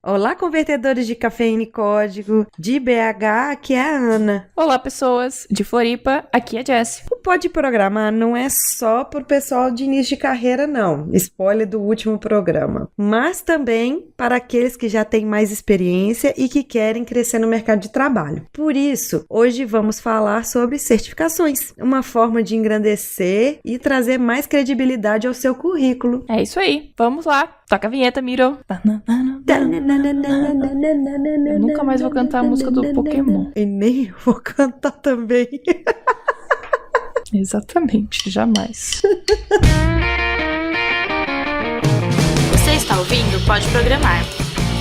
Olá, convertedores de cafeína e código. De BH, aqui é a Ana. Olá, pessoas. De Floripa, aqui é a Jessie. O Pode Programar não é só pro pessoal de início de carreira, não. Spoiler do último programa. Mas também para aqueles que já têm mais experiência e que querem crescer no mercado de trabalho. Por isso, hoje vamos falar sobre certificações. Uma forma de engrandecer e trazer mais credibilidade ao seu currículo. É isso aí. Vamos lá. Toca a vinheta, Miro. Eu nunca mais vou cantar a música do Pokémon. E nem vou cantar também. Exatamente, jamais. Você está ouvindo Pode Programar,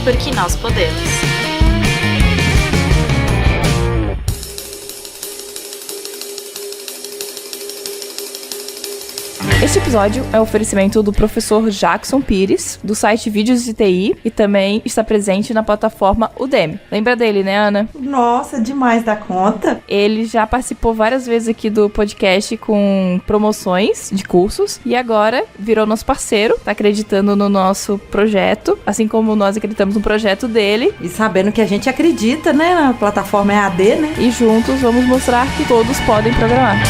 porque nós podemos. Este episódio é um oferecimento do professor Jackson Pires, do site Vídeos de TI, e também está presente na plataforma Udemy. Lembra dele, né, Ana? Nossa, demais da conta. Ele já participou várias vezes aqui do podcast com promoções de cursos e agora virou nosso parceiro, tá acreditando no nosso projeto, assim como nós acreditamos no projeto dele. E sabendo que a gente acredita, né, na plataforma EAD, né? E juntos vamos mostrar que todos podem programar.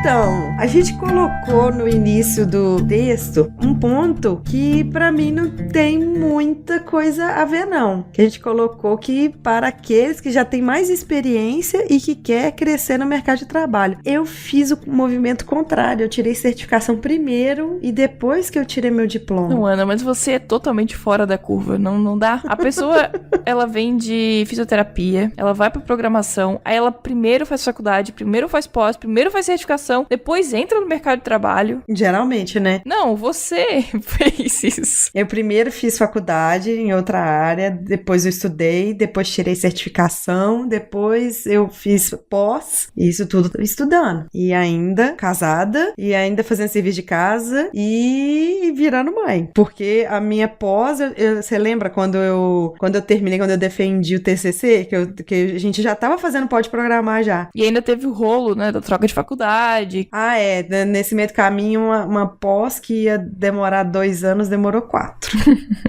Então, a gente colocou no início do texto um ponto que pra mim não tem muita coisa a ver, não. Que a gente colocou que para aqueles que já têm mais experiência e que quer crescer no mercado de trabalho. Eu fiz o movimento contrário, eu tirei certificação primeiro e depois que eu tirei meu diploma. Não, Ana, mas você é totalmente fora da curva, não dá. A pessoa, ela vem de fisioterapia, ela vai pra programação, aí ela primeiro faz faculdade, primeiro faz pós, primeiro faz certificação, depois entra no mercado de trabalho. Geralmente, né? Não, você fez isso. Eu primeiro fiz faculdade em outra área, depois eu estudei, depois tirei certificação, depois eu fiz pós, isso tudo estudando. E ainda casada, e ainda fazendo serviço de casa e virando mãe. Porque a minha pós, você lembra quando eu terminei, quando eu defendi o TCC, que a gente já tava fazendo Pode Programar já. E ainda teve o rolo, né, da troca de faculdade. Ah, é. Nesse meio do caminho, uma pós que ia demorar 2 anos, demorou 4.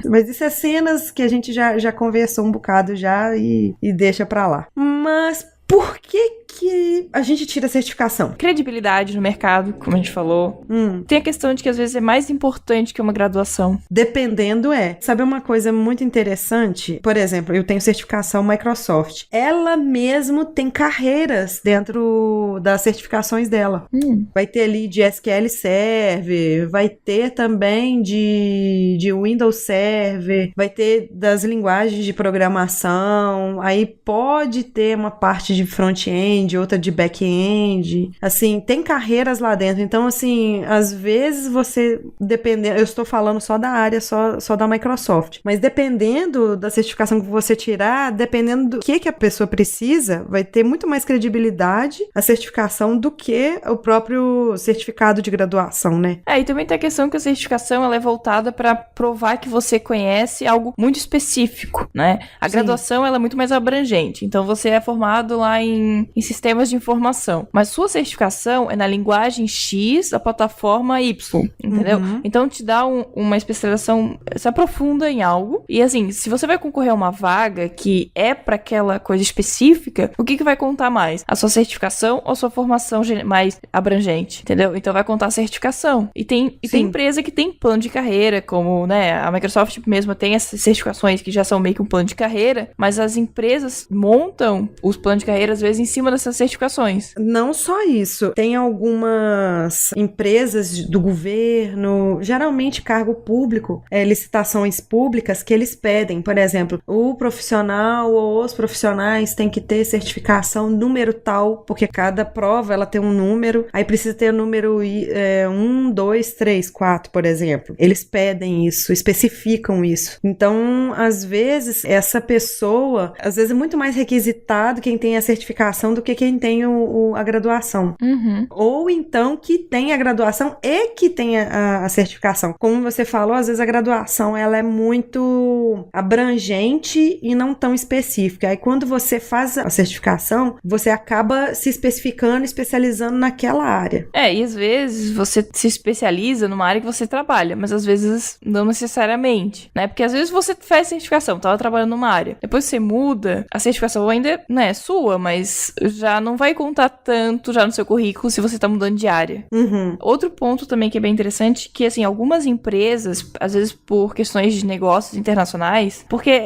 Mas isso é cenas que a gente já conversou um bocado já e deixa pra lá. Mas por que a gente tira a certificação? Credibilidade no mercado, como a gente falou. Tem a questão de que às vezes é mais importante que uma graduação. Dependendo Sabe uma coisa muito interessante? Por exemplo, eu tenho certificação Microsoft. Ela mesmo tem carreiras dentro das certificações dela. Vai ter ali de SQL Server, vai ter também de Windows Server, vai ter das linguagens de programação, aí pode ter uma parte de front-end, outra de back-end, assim, tem carreiras lá dentro, então, assim, às vezes você, dependendo, eu estou falando só da área, só da Microsoft, mas dependendo da certificação que você tirar, dependendo do que a pessoa precisa, vai ter muito mais credibilidade a certificação do que o próprio certificado de graduação, né? E também tem a questão que a certificação, ela é voltada para provar que você conhece algo muito específico, né? A graduação, ela é muito mais abrangente, então você é formado lá em sistemas de informação, mas sua certificação é na linguagem X da plataforma Y, entendeu? Então te dá uma especialização, se aprofunda em algo, e assim, se você vai concorrer a uma vaga que é para aquela coisa específica, o que vai contar mais? A sua certificação ou a sua formação mais abrangente, entendeu? Então vai contar a certificação. E tem empresa que tem plano de carreira, como, né, a Microsoft mesmo tem essas certificações que já são meio que um plano de carreira, mas as empresas montam os planos de carreira, às vezes, em cima dessas certificações. Não só isso. Tem algumas empresas do governo, geralmente cargo público, licitações públicas que eles pedem. Por exemplo, o profissional ou os profissionais têm que ter certificação número tal, porque cada prova ela tem um número, aí precisa ter o número 1, 2, 3, 4, por exemplo. Eles pedem isso, especificam isso. Então, às vezes, essa pessoa, às vezes é muito mais requisitado quem tem a certificação do que que quem tem a graduação. Ou então que tem a graduação e que tem a certificação. Como você falou, às vezes a graduação ela é muito abrangente e não tão específica. Aí quando você faz a certificação, você acaba se especificando, especializando naquela área. E às vezes você se especializa numa área que você trabalha, mas às vezes não necessariamente, né? Porque às vezes você faz certificação, tava trabalhando numa área. Depois você muda, a certificação ainda, né, é sua, mas já não vai contar tanto já no seu currículo se você tá mudando de área. Outro ponto também que é bem interessante, que assim, algumas empresas, às vezes por questões de negócios internacionais, porque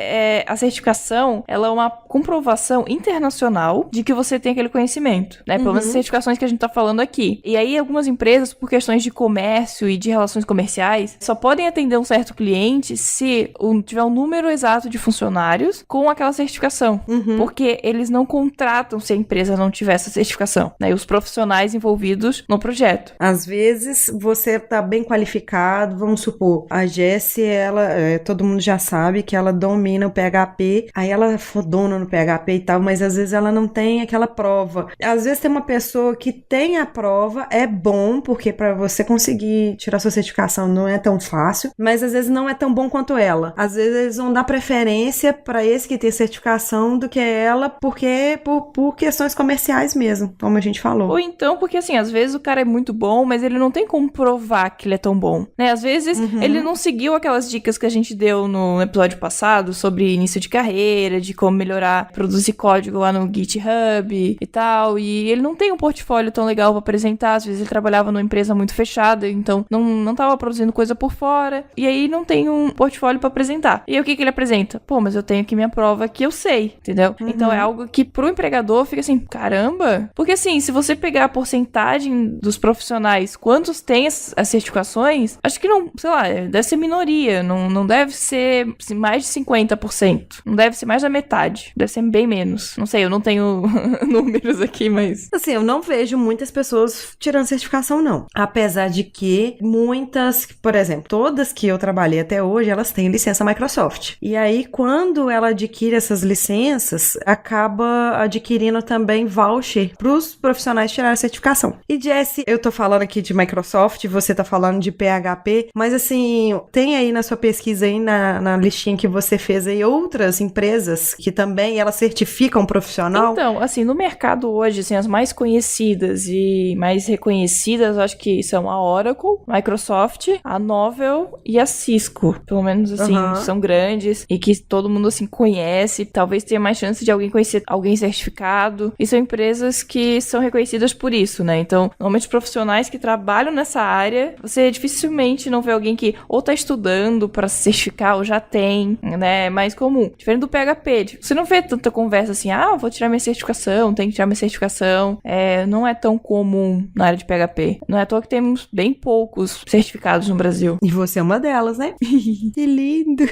a certificação, ela é uma comprovação internacional de que você tem aquele conhecimento, né? Pelo menos as certificações que a gente tá falando aqui. E aí, algumas empresas, por questões de comércio e de relações comerciais, só podem atender um certo cliente se tiver um número exato de funcionários com aquela certificação. Porque eles não contratam se a empresa não tiver essa certificação, né? E os profissionais envolvidos no projeto. Às vezes, você tá bem qualificado, vamos supor, a Jessie, ela, todo mundo já sabe que ela domina o PHP, aí ela é fodona no PHP e tal, mas às vezes ela não tem aquela prova. Às vezes tem uma pessoa que tem a prova, é bom, porque para você conseguir tirar sua certificação não é tão fácil, mas às vezes não é tão bom quanto ela. Às vezes eles vão dar preferência para esse que tem certificação do que ela, porque por questões comerciais mesmo, como a gente falou. Ou então, porque assim, às vezes o cara é muito bom, mas ele não tem como provar que ele é tão bom, né? Às vezes ele não seguiu aquelas dicas que a gente deu no episódio passado sobre início de carreira, de como melhorar, produzir código lá no GitHub e tal, e ele não tem um portfólio tão legal pra apresentar. Às vezes ele trabalhava numa empresa muito fechada, então não tava produzindo coisa por fora, e aí não tem um portfólio pra apresentar. E aí o que ele apresenta? Pô, mas eu tenho aqui minha prova que eu sei, entendeu? Então é algo que pro empregador fica assim, caramba, porque assim, se você pegar a porcentagem dos profissionais, quantos têm as certificações, acho que não, sei lá, deve ser minoria, não deve ser mais de 50%, não deve ser mais da metade, deve ser bem menos. Não sei, eu não tenho números aqui, mas... Assim, eu não vejo muitas pessoas tirando certificação, não. Apesar de que muitas, por exemplo, todas que eu trabalhei até hoje, elas têm licença Microsoft. E aí, quando ela adquire essas licenças, acaba adquirindo também voucher para os profissionais tirarem a certificação. E Jessie, eu tô falando aqui de Microsoft, você tá falando de PHP, mas assim, tem aí na sua pesquisa aí, na listinha que você fez aí, outras empresas que também elas certificam profissional? Então, assim, no mercado hoje, assim, as mais conhecidas e mais reconhecidas, eu acho que são a Oracle, Microsoft, a Novell e a Cisco. Pelo menos, assim, são grandes e que todo mundo, assim, conhece. Talvez tenha mais chance de alguém conhecer alguém certificado. E são empresas que são reconhecidas por isso, né? Então, normalmente profissionais que trabalham nessa área, você dificilmente não vê alguém que ou tá estudando para se certificar ou já tem, né? É mais comum. Diferente do PHP, você não vê tanta conversa assim, vou tirar minha certificação, tenho que tirar minha certificação. Não é tão comum na área de PHP. Não é à toa que temos bem poucos certificados no Brasil. E você é uma delas, né? Que lindo!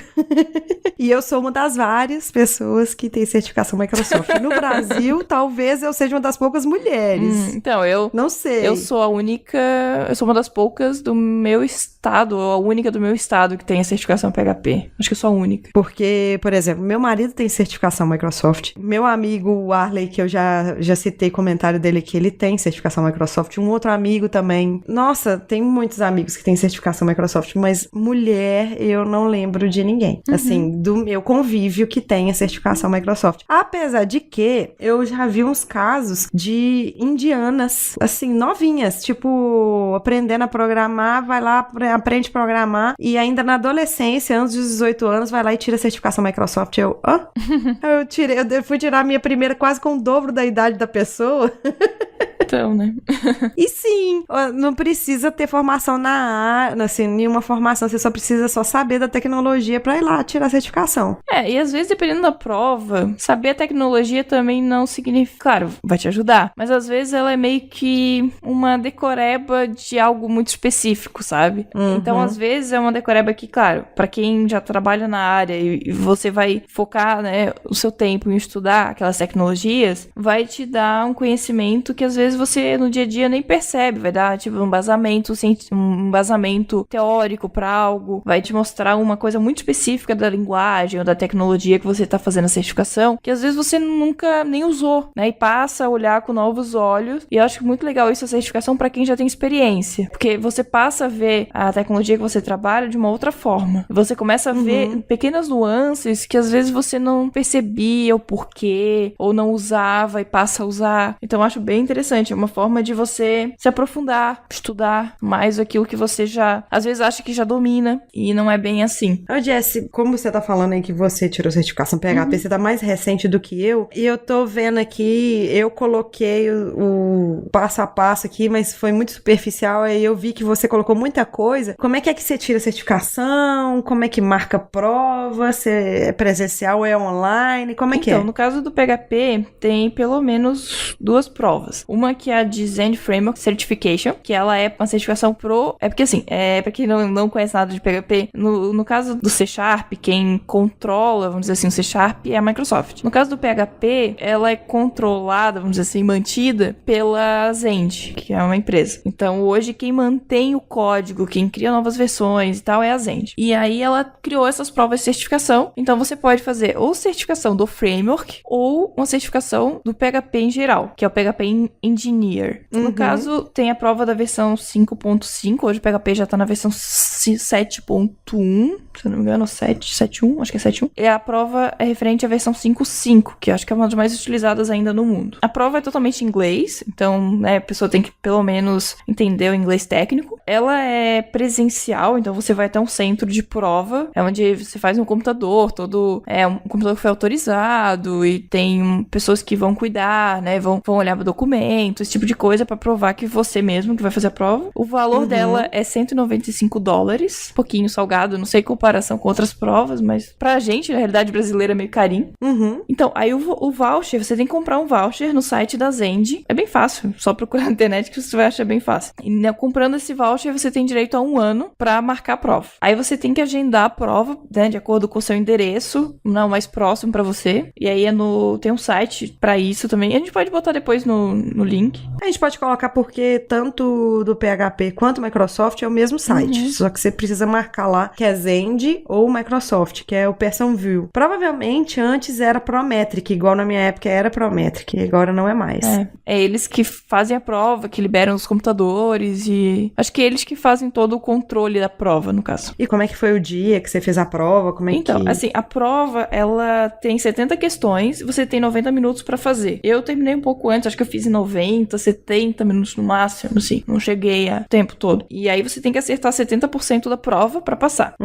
E eu sou uma das várias pessoas que tem certificação Microsoft. No Brasil, talvez eu seja uma das poucas mulheres. Então, eu... Não sei. Eu sou a única... Eu sou uma das poucas do meu estado, ou a única do meu estado que tem a certificação PHP. Acho que eu sou a única. Porque, por exemplo, meu marido tem certificação Microsoft. Meu amigo Arley, que eu já citei comentário dele aqui, ele tem certificação Microsoft. Um outro amigo também. Nossa, tem muitos amigos que têm certificação Microsoft, mas mulher, eu não lembro de ninguém. Assim, do meu convívio que tem a certificação Microsoft. Apesar de que eu já vi uns casos de indianas, assim, novinhas, tipo, aprendendo a programar, vai lá, aprende a programar, e ainda na adolescência, antes dos 18 anos, vai lá e tira a certificação Microsoft. Eu eu fui tirar a minha primeira quase com o dobro da idade da pessoa. Então, né? E sim, não precisa ter formação na área, assim, nenhuma formação, você só precisa saber da tecnologia pra ir lá tirar a certificação. E às vezes, dependendo da prova, saber a tecnologia também não significa... Claro, vai te ajudar, mas às vezes ela é meio que uma decoreba de algo muito específico, sabe? Então, às vezes, é uma decoreba que, claro, pra quem já trabalha na área e você vai focar, né, o seu tempo em estudar aquelas tecnologias, vai te dar um conhecimento que às vezes você no dia a dia nem percebe, vai dar tipo um embasamento teórico pra algo, vai te mostrar uma coisa muito específica da linguagem ou da tecnologia que você tá fazendo a certificação, que às vezes você nunca nem usou, né? E passa a olhar com novos olhos. E eu acho muito legal isso, a certificação, pra quem já tem experiência. Porque você passa a ver a tecnologia que você trabalha de uma outra forma. Você começa a ver pequenas nuances que às vezes você não percebia o porquê, ou não usava e passa a usar. Então eu acho bem interessante. É uma forma de você se aprofundar, estudar mais aquilo que você já, às vezes, acha que já domina. E não é bem assim. Ô, Jess, como você tá falando aí que você tirou certificação PHP, você tá mais recente do que eu. E eu tô vendo aqui, eu coloquei o passo a passo aqui, mas foi muito superficial. Aí eu vi que você colocou muita coisa. Como é que você tira a certificação? Como é que marca a prova? Se é presencial ou é online? Como é que é? Então, no caso do PHP, tem pelo menos 2 provas. Uma que é a de Zend Framework Certification, que ela é uma certificação pro... É porque assim, pra quem não conhece nada de PHP, no caso do C Sharp, quem controla, vamos dizer assim, o C Sharp é a Microsoft. No caso do PHP, ela é controlada, vamos dizer assim, mantida pela Zend, que é uma empresa. Então, hoje, quem mantém o código, quem cria novas versões e tal, é a Zend. E aí, ela criou essas provas de certificação. Então, você pode fazer ou certificação do framework ou uma certificação do PHP em geral, que é o PHP Engineer. No caso, tem a prova da versão 5.5. Hoje o PHP já tá na versão 7.1, se eu não me engano, 7.1, acho que é 7.1. E a prova é referente à versão 5.5, que eu acho que é uma das mais utilizadas ainda no mundo. A prova é totalmente em inglês, então, né, a pessoa tem que pelo menos entender o inglês técnico. Ela é presencial, então você vai até um centro de prova, é onde você faz um computador, um computador que foi autorizado e tem pessoas que vão cuidar, né, vão olhar o documento, esse tipo de coisa pra provar que você mesmo que vai fazer a prova. O valor dela é $195, pouquinho salgado, não sei em comparação com outras provas, mas pra gente, na realidade brasileira, é meio carinho. Então, aí o voucher, você tem que comprar um voucher no site da Zend. É bem fácil, só procurar na internet que você vai achar bem fácil. E, né, comprando esse voucher, você tem direito a 1 ano pra marcar a prova. Aí você tem que agendar a prova, né, de acordo com o seu endereço, não mais próximo pra você. E aí tem um site pra isso também. A gente pode botar depois no link. A gente pode colocar porque tanto do PHP quanto Microsoft é o mesmo site. Só que você precisa marcar lá que é Zend ou Microsoft, que é o Person View. Provavelmente antes era Prometric, igual na minha época era Prometric, agora não é mais. É eles que fazem a prova, que liberam os computadores e... Acho que eles que fazem todo o controle da prova, no caso. E como é que foi o dia que você fez a prova? Então, assim, a prova, ela tem 70 questões, você tem 90 minutos pra fazer. Eu terminei um pouco antes, acho que eu fiz em 90, 70 minutos no máximo, assim. Não cheguei a tempo todo. E aí você tem que acertar 70% da prova pra passar.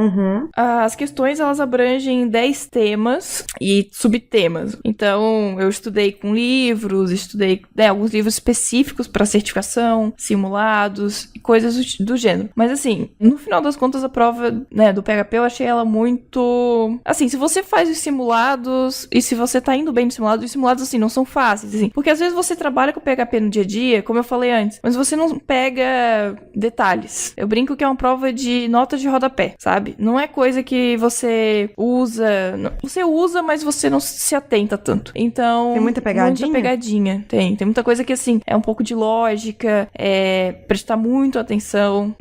As questões, elas abrangem 10 temas e subtemas. Então, eu estudei com livros, estudei, né, alguns livros específicos pra certificação, simulados e coisas do gênero. Mas, assim, no final das contas, a prova, né, do PHP, eu achei ela muito... Assim, se você faz os simulados e se você tá indo bem nos simulados, os simulados, assim, não são fáceis, assim. Porque, às vezes, você trabalha com o PHP no dia a dia, como eu falei antes, mas você não pega detalhes. Eu brinco que é uma prova de notas de rodapé, sabe? Não é coisa que você usa... Você usa, mas você não se atenta tanto. Então... Tem muita pegadinha? Muita pegadinha. Tem muita coisa que, assim, é um pouco de lógica, prestar muito atenção,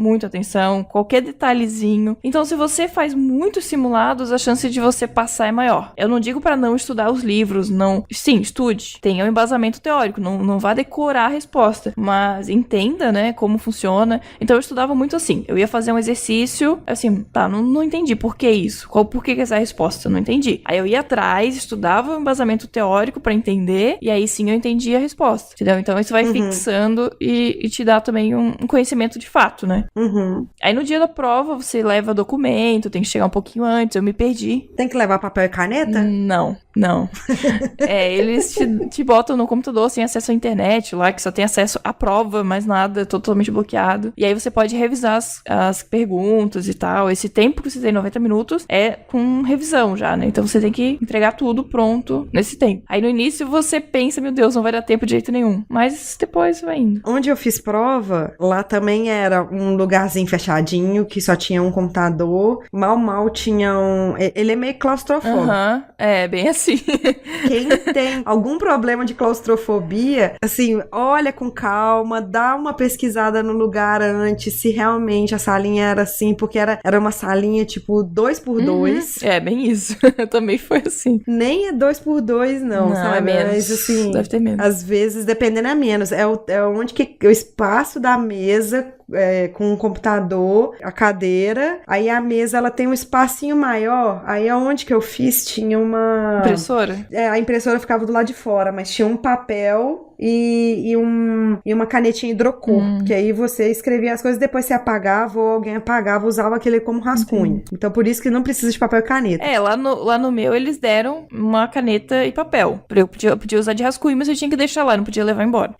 qualquer detalhezinho. Então, se você faz muitos simulados, a chance de você passar é maior. Eu não digo pra não estudar os livros, não... Sim, estude. Tenha um embasamento teórico, não vá decorar a resposta, mas entenda, né, como funciona. Então, eu estudava muito assim. Eu ia fazer um exercício, assim, tá, não entendi por que isso. Por que essa resposta? Não entendi. Aí eu ia atrás, estudava o embasamento teórico pra entender, e aí sim eu entendi a resposta, entendeu? Então, isso vai fixando e te dá também um conhecimento de fato, né? Aí no dia da prova, você leva documento, tem que chegar um pouquinho antes, eu me perdi. Tem que levar papel e caneta? Não. Eles te botam no computador sem acesso à internet lá, que só tem acesso à prova, mais nada, totalmente bloqueado. E aí você pode revisar as perguntas e tal. Esse tempo que você tem, 90 minutos, é com revisão já, né? Então você tem que entregar tudo pronto nesse tempo. Aí no início você pensa, meu Deus, não vai dar tempo de jeito nenhum. Mas depois vai indo. Onde eu fiz prova, lá também era um lugarzinho fechadinho, que só tinha um computador. Mal tinha um... Ele é meio claustrofóbico. É, bem assim. assim. Quem tem algum problema de claustrofobia, assim, olha com calma, dá uma pesquisada no lugar antes, se realmente a salinha era assim, porque era uma salinha tipo 2x2. É, bem isso. Também foi assim. Nem é 2x2, não, sabe? É menos. Mas, assim, deve ter menos. Às vezes, dependendo, é menos. É onde que o espaço da mesa com o computador, a cadeira, aí a mesa ela tem um espacinho maior, aí aonde que eu fiz tinha uma... Impressora? A impressora ficava do lado de fora, mas tinha um papel e uma canetinha hidrocor, que aí você escrevia as coisas, depois você apagava ou alguém apagava, usava aquele como rascunho. Então por isso que não precisa de papel e caneta. Lá no meu eles deram uma caneta e papel. Eu podia usar de rascunho, mas eu tinha que deixar lá, não podia levar embora.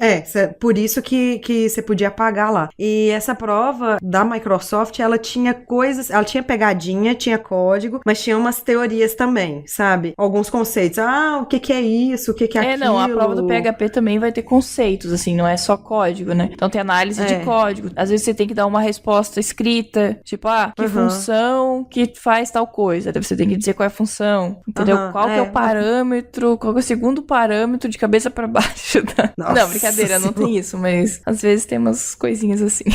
Por isso que você podia apagar lá. E essa prova da Microsoft, ela tinha coisas, ela tinha pegadinha, tinha código, mas tinha umas teorias também, sabe? Alguns conceitos. O que é isso? O que é aquilo? Não, a prova do PHP também vai ter conceitos, assim, não é só código, né? Então tem análise de código. Às vezes você tem que dar uma resposta escrita, tipo, que função que faz tal coisa. Daí você tem que dizer qual é a função, entendeu? Qual que é o parâmetro, qual que é o segundo parâmetro de cabeça pra baixo. Não, brincadeira, não tem isso, mas às vezes tem umas coisinhas assim.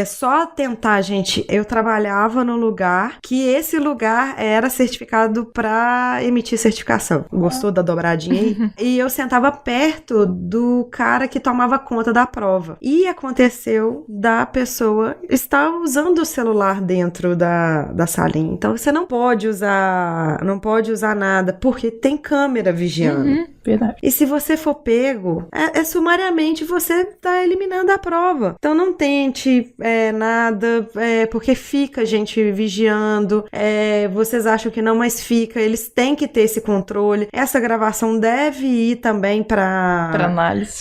Só tentar, gente, eu trabalhava no lugar que esse lugar era certificado pra emitir certificação. Gostou da dobradinha aí? E eu sentava perto do cara que tomava conta da prova. E aconteceu da pessoa estar usando o celular dentro da salinha. Então você não pode usar nada, porque tem câmera vigiando. Verdade. E se você for pego, sumariamente você tá eliminando a prova. Então não tente nada, porque fica gente vigiando. Vocês acham que não, mas fica. Eles têm que ter esse controle. Essa gravação deve ir também para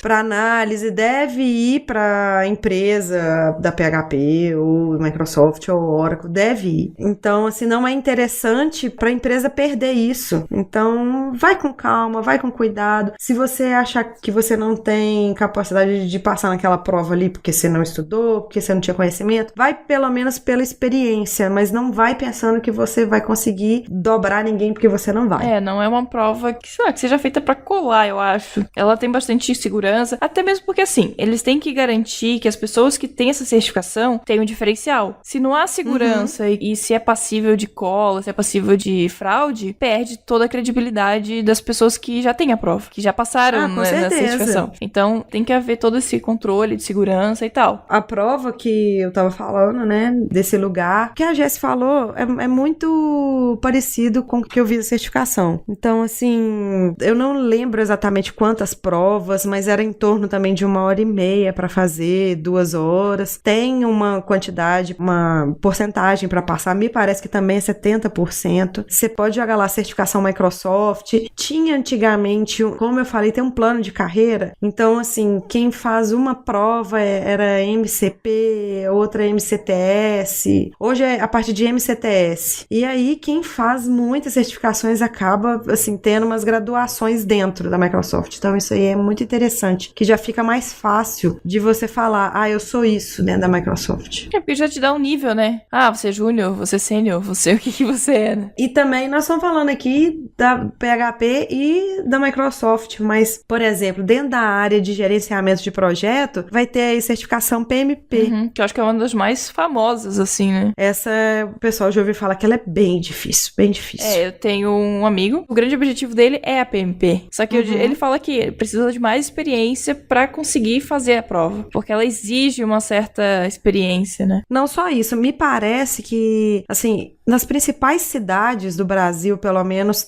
análise, deve ir para empresa da PHP ou Microsoft ou Oracle, deve ir. Então, assim, não é interessante para a empresa perder isso. Então, vai com calma, vai com cuidado. Se você achar que você não tem capacidade de passar naquela prova ali porque você não estudou, porque você não tinha conhecimento, vai pelo menos pela experiência, mas não vai pensando que você vai conseguir dobrar ninguém porque você não vai. Não é uma prova que seja feita pra colar, eu acho. Ela tem bastante segurança, até mesmo porque, assim, eles têm que garantir que as pessoas que têm essa certificação têm um diferencial. Se não há segurança e se é passível de cola, se é passível de fraude, perde toda a credibilidade das pessoas que já têm a prova, que já passaram na certificação. Então, tem que haver todo esse controle de segurança e tal. A prova que eu tava falando, né, desse lugar, que a Jess falou, é muito parecido com o que eu vi da certificação. Então, assim, eu não lembro exatamente quantas provas, mas era em torno também de 1h30 para fazer, 2 horas. Tem uma quantidade, uma porcentagem para passar, me parece que também é 70%. Você pode jogar lá a certificação Microsoft. Tinha antigamente, como eu falei, tem um plano de carreira. Então, assim, quem faz uma prova era MCP, outra MCTS. Hoje é a parte de MCTS. E aí, quem faz muitas certificações acaba, assim, tendo umas graduações dentro da Microsoft. Então, isso aí é muito interessante, que já fica mais fácil de você falar, eu sou isso dentro da Microsoft. Porque já te dá um nível, né? Você é júnior, você é sênior, você o que você é, né? E também nós estamos falando aqui da PHP e da Microsoft, mas, por exemplo, dentro da área de gerenciamento de projeto, vai ter a certificação PMP. Que eu acho que é uma das mais famosas, assim, né? Essa, o pessoal já ouviu falar que ela é bem difícil, bem difícil. Eu tenho um amigo, o grande objetivo dele é a PMP. Só que ele fala que precisa de mais experiência pra conseguir fazer a prova, porque ela exige uma certa experiência, né? Não só isso, me parece que, assim, nas principais cidades do Brasil, pelo menos,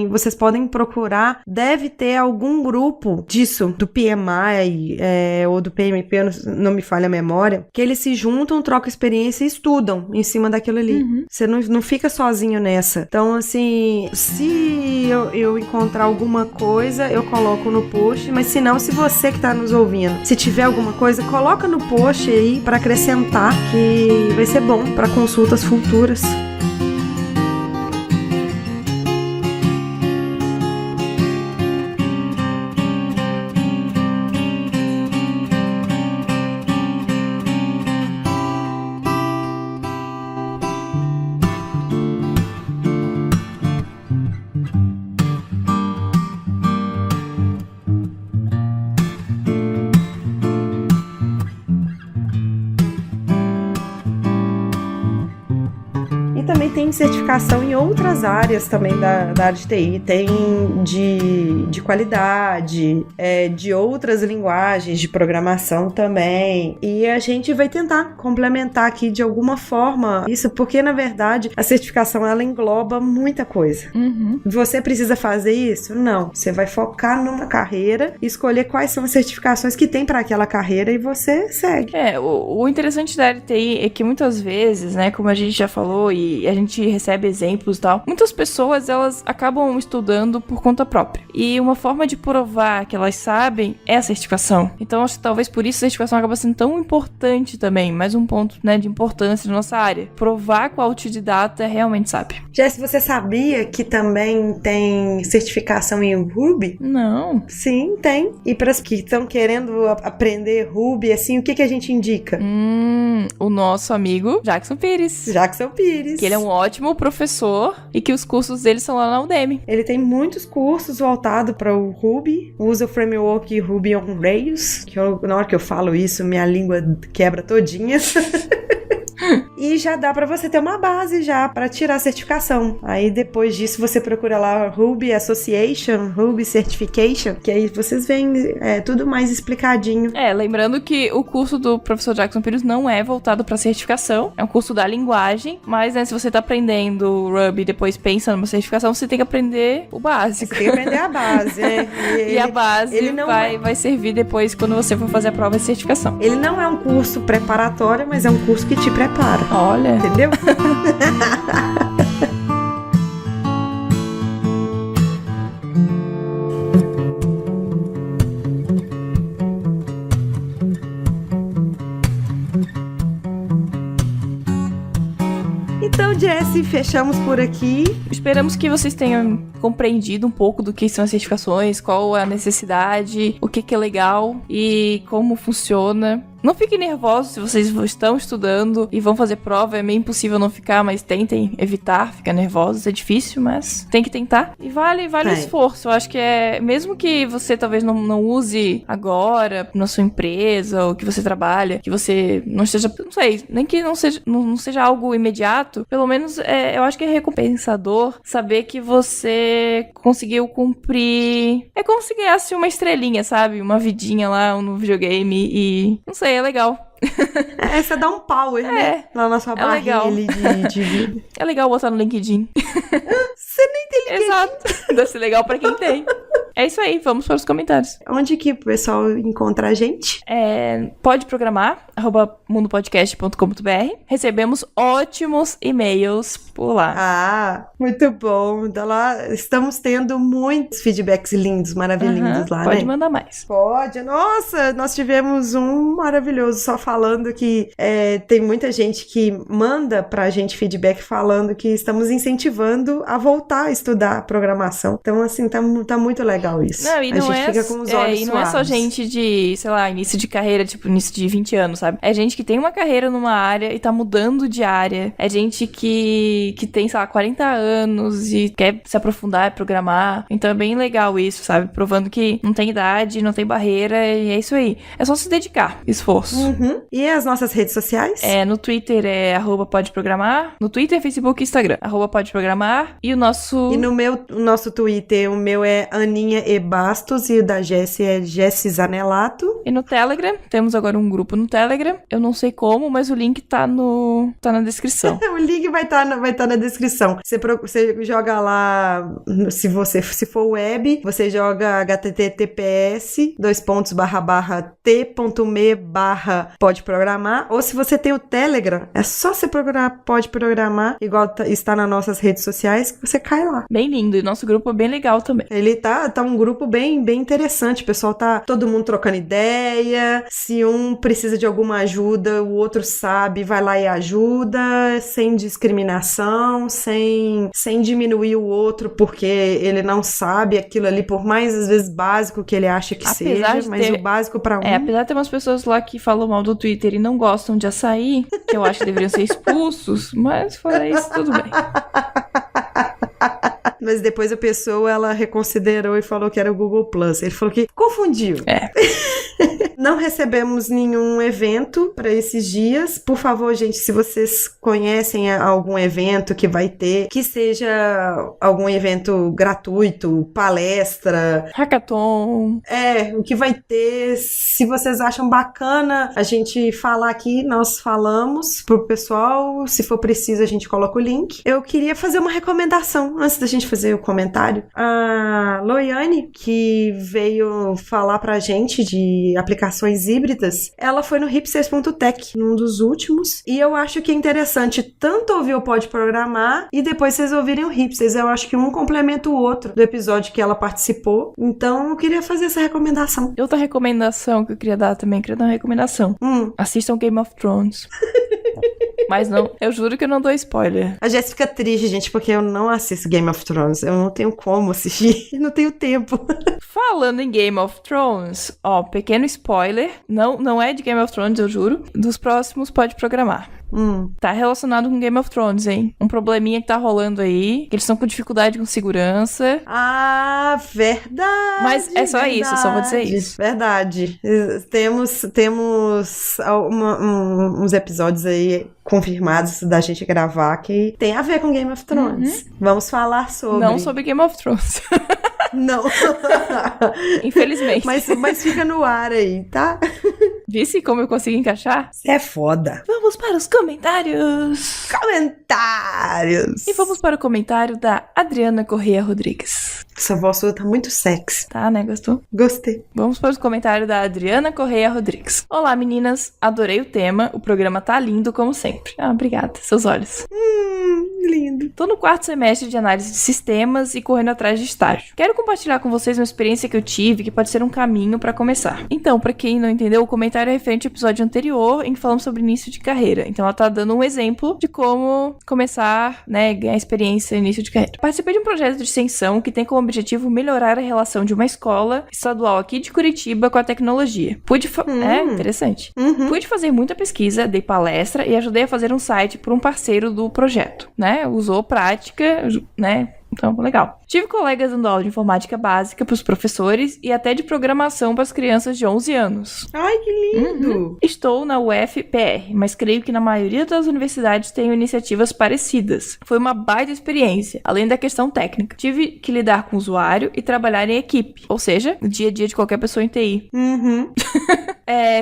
vocês podem procurar, deve ter algum grupo disso, do PMI ou do PMP, não me falha a memória, que eles se juntam, trocam experiência e estudam em cima daquilo ali. Você não fica sozinho nessa. Então, assim, se eu encontrar alguma coisa, eu coloco no post, mas se não, se você que tá nos ouvindo, se tiver alguma coisa, coloca no post aí pra acrescentar, que vai ser bom pra consultas futuras. certificação em outras áreas também da área de TI. Tem de qualidade, de outras linguagens de programação também. E a gente vai tentar complementar aqui de alguma forma isso, porque na verdade a certificação ela engloba muita coisa. Você precisa fazer isso? Não. Você vai focar numa carreira e escolher quais são as certificações que tem para aquela carreira e você segue. O interessante da LTI é que muitas vezes, né, como a gente já falou e a gente recebe exemplos e tal, muitas pessoas elas acabam estudando por conta própria. E uma forma de provar que elas sabem é a certificação. Então acho que talvez por isso a certificação acaba sendo tão importante também, mais um ponto, né, de importância na nossa área. Provar que o autodidata realmente sabe. Jess, você sabia que também tem certificação em Ruby? Não. Sim, tem. E para as que estão querendo aprender Ruby, assim, o que a gente indica? O nosso amigo Jackson Pires. Jackson Pires. Que ele é um ótimo professor e que os cursos dele são lá na Udemy. Ele tem muitos cursos voltados para o Ruby. Usa o framework Ruby on Rails, que na hora que eu falo isso, minha língua quebra todinha. E já dá pra você ter uma base já pra tirar a certificação. Aí depois disso você procura lá Ruby Association, Ruby Certification, que aí vocês veem tudo mais explicadinho. Lembrando que o curso do professor Jackson Pires não é voltado pra certificação, é um curso da linguagem, mas né, se você tá aprendendo Ruby e depois pensa numa certificação, você tem que aprender o básico. Você tem que aprender a base, E a base vai servir depois quando você for fazer a prova de certificação. Ele não é um curso preparatório, mas é um curso que te prepara. Olha. Entendeu? Então, Jessie, fechamos por aqui. Esperamos que vocês tenham compreendido um pouco do que são as certificações, qual é a necessidade, o que é legal e como funciona. Não fiquem nervosos se vocês estão estudando e vão fazer prova. É meio impossível não ficar, mas tentem evitar ficar nervosos. É difícil, mas tem que tentar. E vale o esforço. Eu acho que mesmo que você talvez não use agora na sua empresa ou que você trabalha, que você não esteja, não sei, nem que não seja algo imediato, pelo menos eu acho que é recompensador saber que você conseguiu cumprir. É como se ganhasse uma estrelinha, sabe? Uma vidinha lá no videogame e não sei. É legal. Você dá um power, né? Lá na sua barrinha ali de vida. É legal botar no LinkedIn. Você nem tem LinkedIn. Exato. Deve ser legal pra quem tem. É isso aí, vamos para os comentários. Onde que o pessoal encontra a gente? Pode programar, @mundopodcast.com.br. Recebemos ótimos e-mails por lá. Ah, muito bom. Da lá, estamos tendo muitos feedbacks lindos, maravilhosos lá, pode mandar mais. Pode. Nossa, nós tivemos um maravilhoso só falando que tem muita gente que manda pra gente feedback falando que estamos incentivando a voltar a estudar programação. Então, assim, tá muito legal isso. Não, e a gente fica com os olhos e não é só gente de, sei lá, início de carreira, tipo, início de 20 anos, sabe? É gente que tem uma carreira numa área e tá mudando de área. É gente que tem, sei lá, 40 anos e quer se aprofundar e programar. Então é bem legal isso, sabe? Provando que não tem idade, não tem barreira e é isso aí. É só se dedicar, esforço. E as nossas redes sociais? No Twitter é @podeprogramar. No Twitter, Facebook e Instagram. @podeprogramar. E o nosso... E no nosso Twitter, o meu é Aninha E. Bastos e o da Jessie é Jessie Zanelato. E no Telegram, temos agora um grupo no Telegram. Eu não sei como, mas o link tá na descrição. O link vai tá na descrição. Você joga lá, se for web, você joga https://t.me/podeprogramar, ou se você tem o Telegram, é só você procurar Pode Programar, igual está nas nossas redes sociais, que você cai lá. Bem lindo, e nosso grupo é bem legal também. Ele tá um grupo bem interessante, o pessoal tá todo mundo trocando ideia, se um precisa de alguma ajuda, o outro sabe, vai lá e ajuda, sem discriminação, sem diminuir o outro porque ele não sabe aquilo ali, por mais às vezes básico que ele acha que seja, mas o básico pra um... apesar de ter umas pessoas lá que falam mal do Twitter e não gostam de açaí, que eu acho que deveriam ser expulsos, mas fora isso, tudo bem. Mas depois a pessoa, ela reconsiderou e falou que era o Google Plus. Ele falou que confundiu. Não recebemos nenhum evento para esses dias. Por favor, gente, se vocês conhecem algum evento que vai ter, que seja algum evento gratuito, palestra, hackathon. O que vai ter, se vocês acham bacana a gente falar aqui, nós falamos pro pessoal. Se for preciso, a gente coloca o link. Eu queria fazer uma recomendação antes da gente fazer o comentário. A Loiane, que veio falar pra gente de aplicações híbridas, ela foi no hipsters.tech, num dos últimos, e eu acho que é interessante tanto ouvir o Pode Programar e depois vocês ouvirem o Hipsters. Eu acho que um complementa o outro do episódio que ela participou, então eu queria fazer essa recomendação. Outra recomendação que eu queria dar também, queria dar uma recomendação. Assistam Game of Thrones. Mas não, eu juro que eu não dou spoiler. A Jéssica fica triste, gente, porque eu não assisto Game of Thrones. Eu não tenho como assistir, não tenho tempo. Falando em Game of Thrones, pequeno spoiler, não é de Game of Thrones, eu juro, dos próximos Pode Programar. Tá relacionado com Game of Thrones, hein? Um probleminha que tá rolando aí, que eles estão com dificuldade com segurança. Ah, verdade! Mas é só verdade, isso, eu só vou dizer isso. Verdade. Temos uns episódios aí confirmados da gente gravar que tem a ver com Game of Thrones. Vamos falar sobre... Não sobre Game of Thrones. Não. Infelizmente. Mas fica no ar aí, tá? Vice como eu consegui encaixar? Você é foda. Vamos para os comentários. E vamos para o comentário da Adriana Correia Rodrigues. Essa voz sua tá muito sexy. Tá, né? Gostou? Gostei. Vamos para os comentários da Adriana Correia Rodrigues. Olá, meninas. Adorei o tema. O programa tá lindo, como sempre. Ah, obrigada. Seus olhos. Lindo. Tô no 4º semestre de análise de sistemas e correndo atrás de estágio. Quero compartilhar com vocês uma experiência que eu tive que pode ser um caminho pra começar. Então, pra quem não entendeu, o comentário é referente ao episódio anterior em que falamos sobre início de carreira. Então, ela tá dando um exemplo de como começar, né, ganhar experiência no início de carreira. Participei de um projeto de extensão que tem como objetivo melhorar a relação de uma escola estadual aqui de Curitiba com a tecnologia. Interessante. Pude fazer muita pesquisa, dei palestra e ajudei a fazer um site por um parceiro do projeto, né? Usou prática, né? Então, legal. Tive colegas dando aula de informática básica para os professores e até de programação para as crianças de 11 anos. Ai, que lindo! Estou na UFPR, mas creio que na maioria das universidades tenho iniciativas parecidas. Foi uma baita experiência, além da questão técnica. Tive que lidar com o usuário e trabalhar em equipe, ou seja, o dia a dia de qualquer pessoa em TI.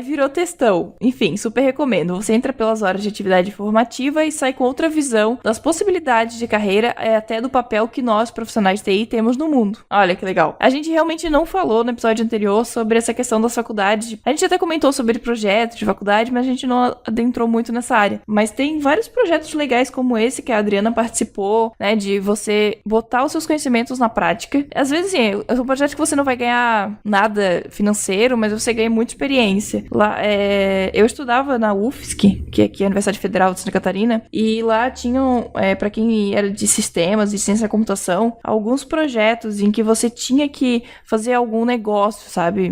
Virou textão. Enfim, super recomendo. Você entra pelas horas de atividade informativa e sai com outra visão das possibilidades de carreira e até do papel que nós, profissionais de TI, temos no mundo. Olha que legal. A gente realmente não falou no episódio anterior sobre essa questão das faculdades. A gente até comentou sobre projetos de faculdade, mas a gente não adentrou muito nessa área. Mas tem vários projetos legais como esse que a Adriana participou, né, de você botar os seus conhecimentos na prática. Às vezes, assim, é um projeto que você não vai ganhar nada financeiro, mas você ganha muita experiência. Lá, eu estudava na UFSC, que aqui é a Universidade Federal de Santa Catarina, e lá tinham, para quem era de sistemas, de ciência da computação, alguns projetos em que você tinha que fazer algum negócio, sabe?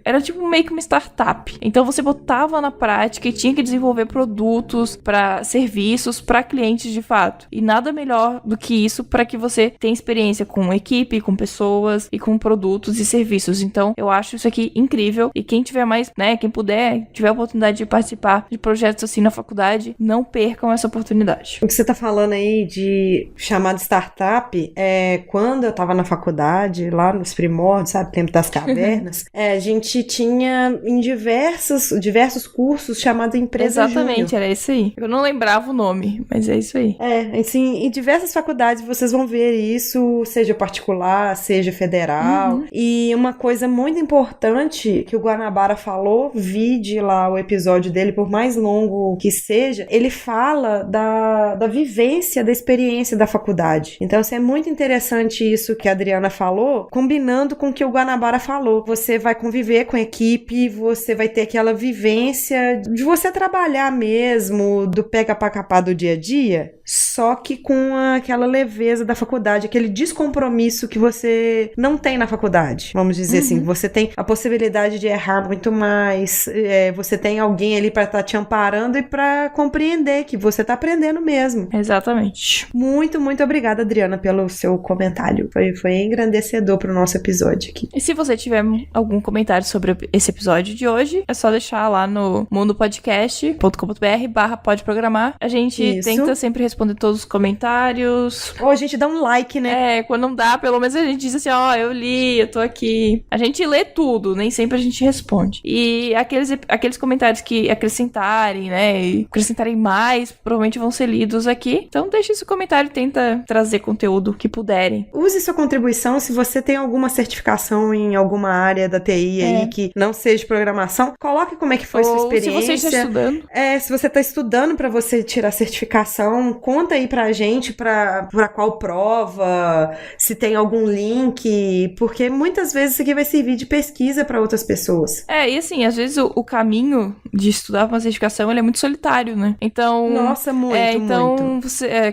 Era tipo meio que uma startup. Então você botava na prática e tinha que desenvolver produtos para serviços para clientes de fato. E nada melhor do que isso para que você tenha experiência com equipe, com pessoas e com produtos e serviços. Então eu acho isso aqui incrível. E quem tiver mais, né? Quem puder, tiver a oportunidade de participar de projetos assim na faculdade, não percam essa oportunidade. O que você tá falando aí de chamar de startup, quando eu tava na faculdade, lá nos primórdios, sabe, tempo das cavernas, a gente tinha em diversos cursos chamado Empresa Exatamente, Júnior. Era isso aí. Eu não lembrava o nome, mas é isso aí. Assim, em diversas faculdades vocês vão ver isso, seja particular, seja federal. E uma coisa muito importante que o Guanabara falou, vide lá o episódio dele, por mais longo que seja, ele fala da vivência, da experiência da faculdade. Então, assim, é muito interessante isso que a Adriana falou, combinando com o que o Guanabara falou. Você vai conviver com a equipe, você vai ter aquela vivência de você trabalhar mesmo, do pega pra capar do dia a dia, só que com aquela leveza da faculdade, aquele descompromisso que você não tem na faculdade. Vamos dizer assim, você tem a possibilidade de errar ensinar muito mais. Você tem alguém ali pra estar te amparando e pra compreender que você tá aprendendo mesmo. Exatamente. Muito, muito obrigada, Adriana, pelo seu comentário. Foi engrandecedor pro nosso episódio aqui. E se você tiver algum comentário sobre esse episódio de hoje, é só deixar lá no mundopodcast.com.br/podeprogramar. A gente tenta sempre responder todos os comentários. Ou a gente dá um like, né? Quando não dá, pelo menos a gente diz assim, eu li, eu tô aqui. A gente lê tudo, nem sempre a gente responde. E aqueles comentários que acrescentarem, né, e acrescentarem mais, provavelmente vão ser lidos aqui. Então deixe esse comentário e tenta trazer conteúdo que puderem. Use sua contribuição se você tem alguma certificação em alguma área da TI aí que não seja programação. Coloque como é que foi sua experiência. Se você está estudando. Se você está estudando para você tirar certificação, conta aí pra gente pra qual prova, se tem algum link, porque muitas vezes isso aqui vai servir de pesquisa para outras pessoas. E assim, às vezes o caminho de estudar uma certificação, ele é muito solitário, né? Então... Nossa, muito.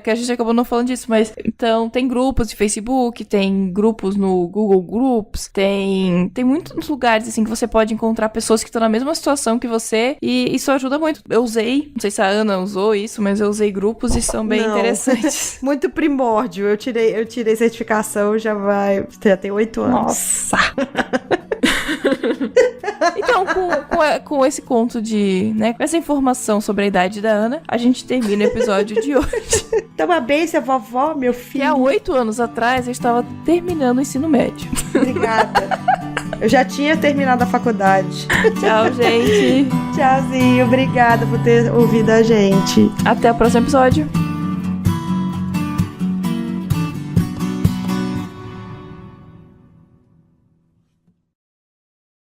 Que a gente acabou não falando disso, mas então tem grupos de Facebook, tem grupos no Google Groups, tem muitos lugares, assim, que você pode encontrar pessoas que estão na mesma situação que você, e isso ajuda muito. Eu usei, não sei se a Ana usou isso, mas eu usei grupos e são bem interessantes. Muito primórdio. Eu tirei certificação, já tem 8 anos. Nossa! Então, com esse conto com essa informação sobre a idade da Ana, a gente termina o episódio de hoje. Toma bênção, vovó, meu filho. Que há 8 anos atrás eu estava terminando o ensino médio. Obrigada. Eu já tinha terminado a faculdade. Tchau, gente. Tchauzinho, obrigada por ter ouvido a gente. Até o próximo episódio.